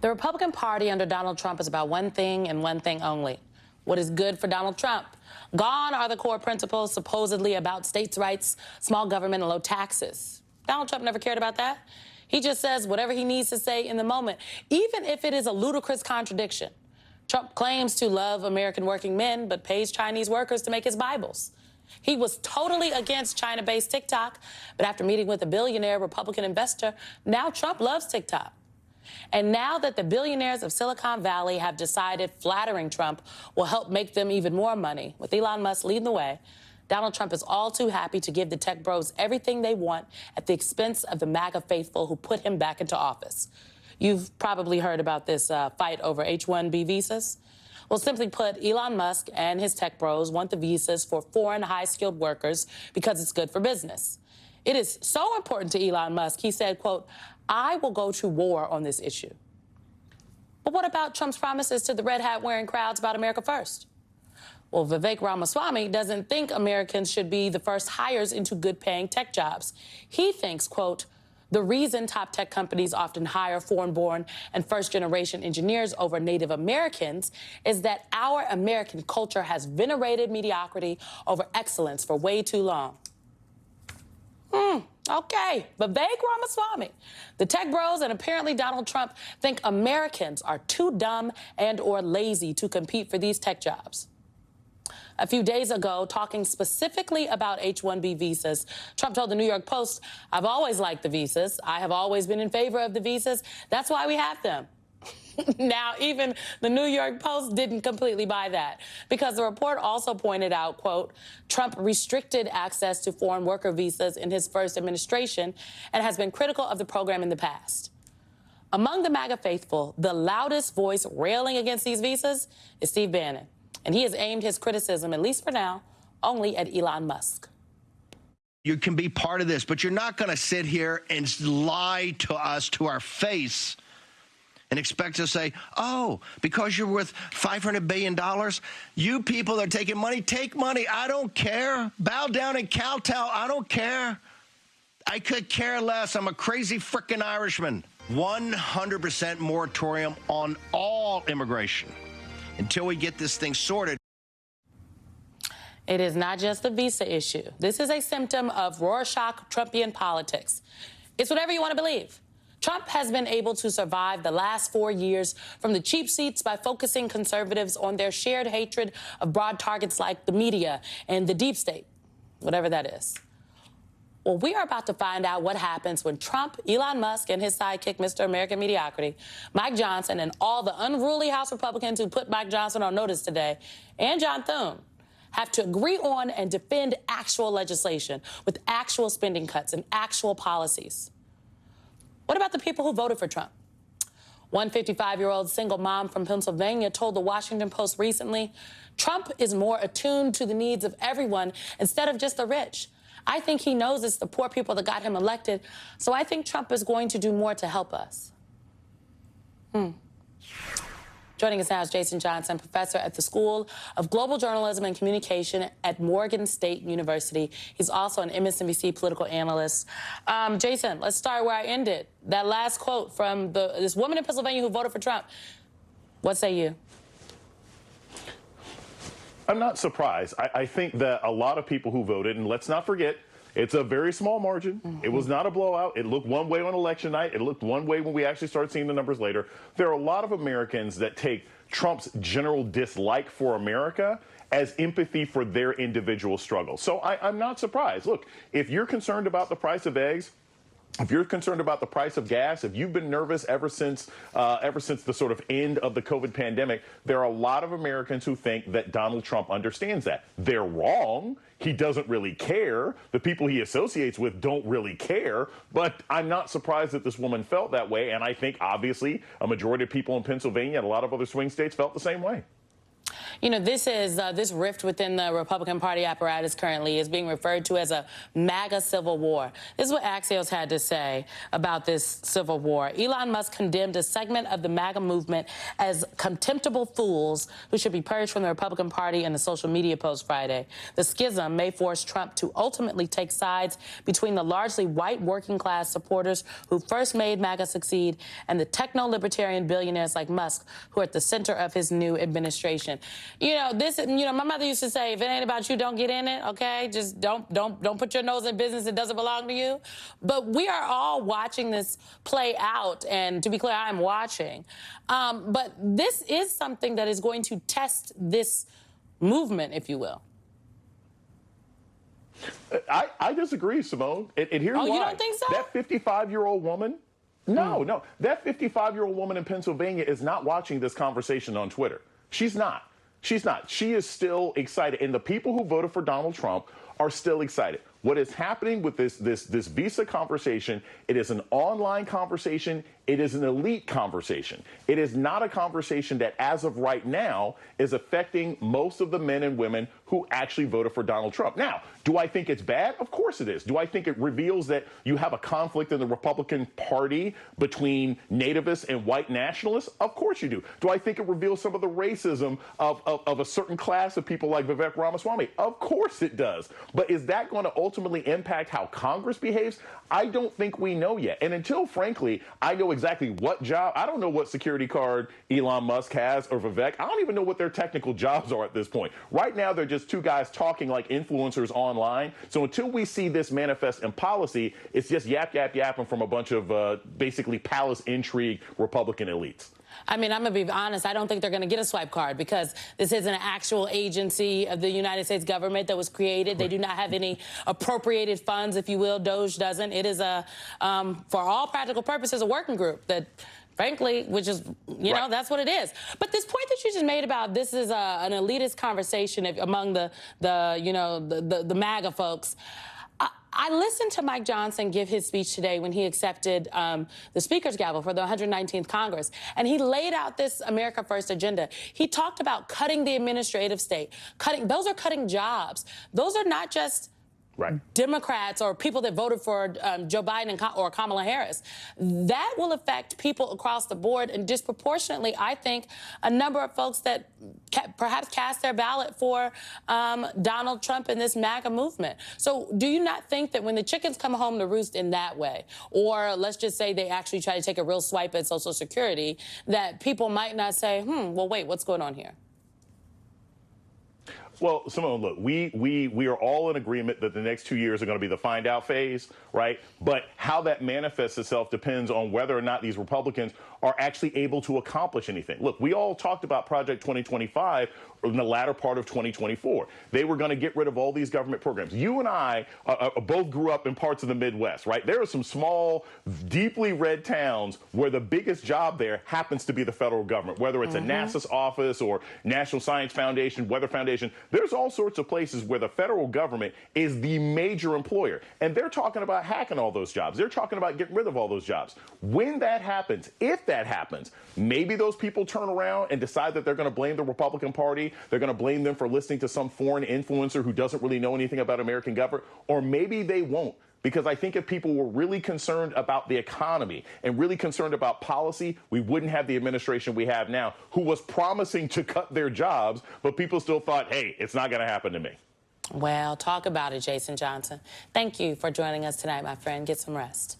The Republican Party under Donald Trump is about one thing and one thing only: what is good for Donald Trump. Gone are the core principles supposedly about states' rights, small government, and low taxes. Donald Trump never cared about that. He just says whatever he needs to say in the moment, even if it is a ludicrous contradiction. Trump claims to love American working men, but pays Chinese workers to make his Bibles. He was totally against China-based TikTok, but after meeting with a billionaire Republican investor, now Trump loves TikTok. And now that the billionaires of Silicon Valley have decided flattering Trump will help make them even more money, with Elon Musk leading the way, Donald Trump is all too happy to give the tech bros everything they want at the expense of the MAGA faithful who put him back into office. You've probably heard about this fight over H-1B visas. Well, simply put, Elon Musk and his tech bros want the visas for foreign high-skilled workers because it's good for business. It is so important to Elon Musk, he said, quote, "I will go to war on this issue." But what about Trump's promises to the red hat wearing crowds about America first? Well, Vivek Ramaswamy doesn't think Americans should be the first hires into good-paying tech jobs. He thinks, quote, "The reason top tech companies often hire foreign-born and first-generation engineers over Native Americans is that our American culture has venerated mediocrity over excellence for way too long." Okay, Vivek Ramaswamy. The tech bros and apparently Donald Trump think Americans are too dumb and or lazy to compete for these tech jobs. A few days ago, talking specifically about H-1B visas, Trump told the New York Post, "I've always liked the visas. I have always been in favor of the visas. That's why we have them." Now, even the New York Post didn't completely buy that, because the report also pointed out, quote, Trump restricted access to foreign worker visas in his first administration and has been critical of the program in the past. Among the MAGA faithful, the loudest voice railing against these visas is Steve Bannon, and he has aimed his criticism, at least for now, only at Elon Musk. You can be part of this, but you're not going to sit here and lie to us to our face and expect to say, oh, because you're worth $500 billion, you people that are taking money, take money. I don't care. Bow down and kowtow. I don't care. I could care less. I'm a crazy frickin' Irishman. 100% moratorium on all immigration until we get this thing sorted. It is not just a visa issue. This is a symptom of Rorschach Trumpian politics. It's whatever you want to believe. Trump has been able to survive the last 4 years from the cheap seats by focusing conservatives on their shared hatred of broad targets like the media and the deep state, whatever that is. Well, we are about to find out what happens when Trump, Elon Musk, and his sidekick, Mr. American Mediocrity, Mike Johnson, and all the unruly House Republicans who put Mike Johnson on notice today, and John Thune, have to agree on and defend actual legislation with actual spending cuts and actual policies. What about the people who voted for Trump? One 55-year-old single mom from Pennsylvania told the Washington Post recently, Trump is more attuned to the needs of everyone instead of just the rich. I think he knows it's the poor people that got him elected, so I think Trump is going to do more to help us. Joining us now is Jason Johnson, professor at the School of Global Journalism and Communication at Morgan State University. He's also an MSNBC political analyst. Jason, let's start where I ended. That last quote from this woman in Pennsylvania who voted for Trump. What say you? I'm not surprised. I think that a lot of people who voted, and let's not forget, it's a very small margin. It was not a blowout. It looked one way on election night. It looked one way when we actually started seeing the numbers later. There are a lot of Americans that take Trump's general dislike for America as empathy for their individual struggle. So I'm not surprised. Look, if you're concerned about the price of eggs, if you're concerned about the price of gas, if you've been nervous ever since the sort of end of the COVID pandemic, there are a lot of Americans who think that Donald Trump understands that. They're wrong. He doesn't really care. The people he associates with don't really care. But I'm not surprised that this woman felt that way. And I think, obviously, a majority of people in Pennsylvania and a lot of other swing states felt the same way. You know, this rift within the Republican Party apparatus currently is being referred to as a MAGA civil war. This is what Axios had to say about this civil war. Elon Musk condemned a segment of the MAGA movement as contemptible fools who should be purged from the Republican Party in a social media post Friday. The schism may force Trump to ultimately take sides between the largely white working class supporters who first made MAGA succeed and the techno-libertarian billionaires like Musk who are at the center of his new administration. You know, my mother used to say, if it ain't about you, don't get in it, okay? Just don't put your nose in business that doesn't belong to you. But we are all watching this play out, and to be clear, I'm watching. But this is something that is going to test this movement, if you will. I disagree, Simone. And here's why. You don't think so? That 55-year-old woman, no. That 55-year-old woman in Pennsylvania is not watching this conversation on Twitter. She's not. She's not. She is still excited. And the people who voted for Donald Trump are still excited. What is happening with this visa conversation, it is an online conversation. It is an elite conversation. It is not a conversation that, as of right now, is affecting most of the men and women who actually voted for Donald Trump. Now, do I think it's bad? Of course it is. Do I think it reveals that you have a conflict in the Republican Party between nativists and white nationalists? Of course you do. Do I think it reveals some of the racism of a certain class of people like Vivek Ramaswamy? Of course it does. But is that going to ultimately impact how Congress behaves? I don't think we know yet. And until, frankly, I know exactly what job, I don't know what security card Elon Musk has or Vivek. I don't even know what their technical jobs are at this point. Right now, they're just two guys talking like influencers online. So until we see this manifest in policy, it's just yapping from a bunch of basically palace intrigue Republican elites. I mean, I'm going to be honest, I don't think they're going to get a swipe card because this isn't an actual agency of the United States government that was created. They do not have any appropriated funds, if you will. DOJ doesn't. It is a, for all practical purposes, a working group that, frankly, which is, you know, that's what it is. But this point that you just made about this is an elitist conversation among the MAGA folks. I listened to Mike Johnson give his speech today when he accepted the Speaker's gavel for the 119th Congress, and he laid out this America First agenda. He talked about cutting the administrative state, those are cutting jobs. Those are not just Democrats or people that voted for Joe Biden or Kamala Harris. That will affect people across the board, and disproportionately, I think, a number of folks that perhaps cast their ballot for Donald Trump and this MAGA movement. So do you not think that when the chickens come home to roost in that way, or let's just say they actually try to take a real swipe at Social Security, that people might not say, well, wait, what's going on here? Well, Simone, look, we are all in agreement that the next 2 years are going to be the find out phase, right? But how that manifests itself depends on whether or not these Republicans are actually able to accomplish anything. Look, we all talked about Project 2025 in the latter part of 2024. They were going to get rid of all these government programs. You and I both grew up in parts of the Midwest, right? There are some small, deeply red towns where the biggest job there happens to be the federal government, whether it's a NASA's office or National Science Foundation, Weather Foundation. There's all sorts of places where the federal government is the major employer. And they're talking about hacking all those jobs. They're talking about getting rid of all those jobs. When that happens, if that happens, maybe those people turn around and decide that they're going to blame the Republican Party. They're going to blame them for listening to some foreign influencer who doesn't really know anything about American government. Or maybe they won't. Because I think if people were really concerned about the economy and really concerned about policy, we wouldn't have the administration we have now, who was promising to cut their jobs, but people still thought, hey, it's not going to happen to me. Well, talk about it, Jason Johnson. Thank you for joining us tonight, my friend. Get some rest.